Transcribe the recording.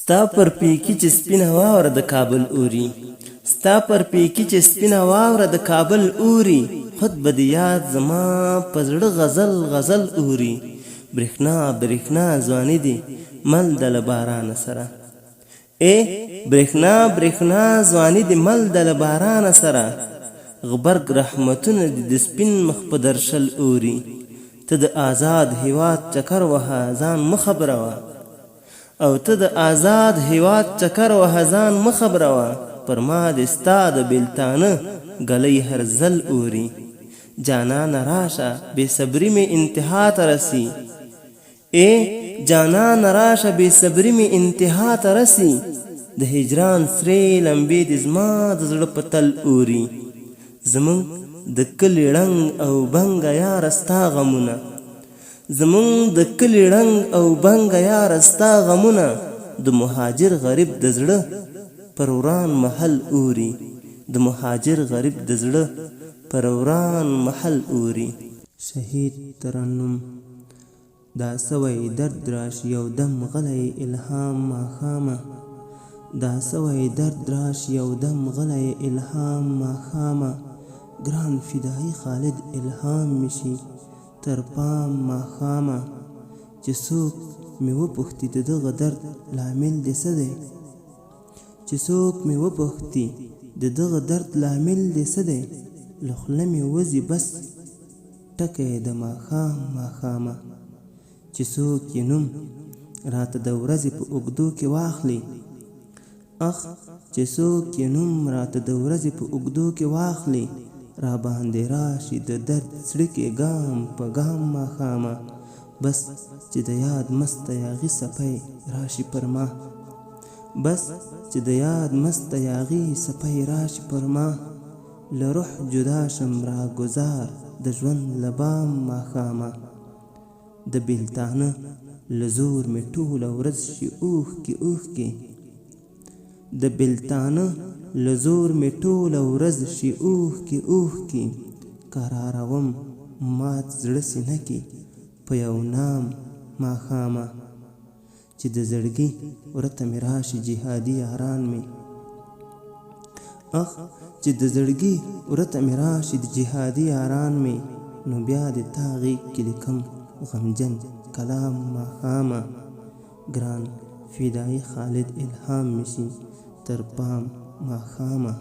ستا پر پیکی چې سپینه واوره د کابل اوري، ستا پر پیکی چې سپینه واوره د کابل اوري، خود به د یاد زما په زړه غزل غزل اوري. برېښنا برېښنا ځواني دي مل د له بارانه سره، برېښنا برېښنا ځواني دي مل د له بارانه سره. غبرګ رحمتونه دي د سپین مخ په درشل اوري. ته د آزاد هیواد چکر وهه ځان مه خبروه، او ته د آزاد هیواد چکر وهه ځان مه خبروه. پر ما د ستا د بېلتانه ګلۍ هر ځل اوري. جانانه راشه بې صبري مې انتها ته رسي، جانانه راشه بې صبري مې انتها ته رسي. د هجران سرې لمبې دې زما د زړه په تل اوري. زمونږ د کلي ړنګ او بنګه یاره ستا غمونه، زمونږ د کلي ړنګ او بنګه یاره ستا غمونه. د مهاجر غریب د زړه پر وران محل اوري، د مهاجر غریب د زړه پر وران محل اوري. شهید ترنم. دا سوی درد راشي یو دم غلی الهام ماښامه، دا سوی درد راشي یو دم غلی الهام ماښامه. ګران فدایي خالد الهام میشي تر پام ماښامه. چې څوک مې وپوښتي د دغه درد لامل دې څه دی، چې څوک مې وپوښتي د دغه درد لامل دې څه دی، له خوله مې وځي بس ټکی د ماښام ماښامه. چې څوک یې نوم راته د ورځې په اوږدو کې واخلي، چې څوک یې نوم راته د ورځې په اوږدو کې واخلي، را باندې راشي د درد زړه کې ګام په ګام ماښامه. بس چې د یاد مسته یاغي څپی راشي پر ما، بس چې د یاد مسته یاغي څپی راشي پر ما. له روح جدا شم را ګذار د ژوند له بام ماښامه. د بېلتانه له زور مې ټوله ورځ شي اوښکې اوښکې، د بېلتانه له زور مې ټوله ورځ شي اوښکې اوښکې. قراروم مات زړه سینه کې په یو نام ماښامه. چې د زړګي ورته مې راشي جهادي یاران مې، چې د زړګي ورته مې راشي د جهادي یاران مې، نو بیا د تا غیږ کې لیکم غمجن کلام ماښامه. ګران فدایي خالد الهام میشي تر پام ماښامه.